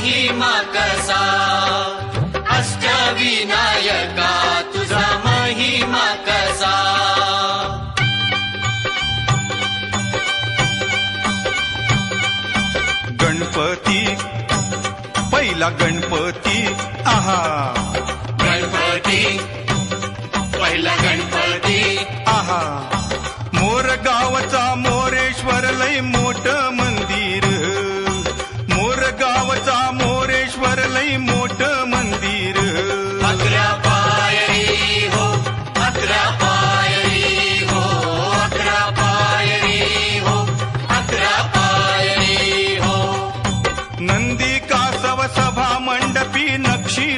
महिमा कसा, अष्टविनायका तुझा महिमा कसा. गणपती पहिला गणपती आहा, गणपती पहिला गणपती आहा. मोर गावचा मोरेश्वर लय मोठं मंदिर, मोर गावचा मोरेश्वर लय मोठं मंदिर. 11 पायरी हो, 11 पायरी हो, 11 पायरी हो, 11 पायरी हो. नंदी कासव सभा मंडपी नक्षी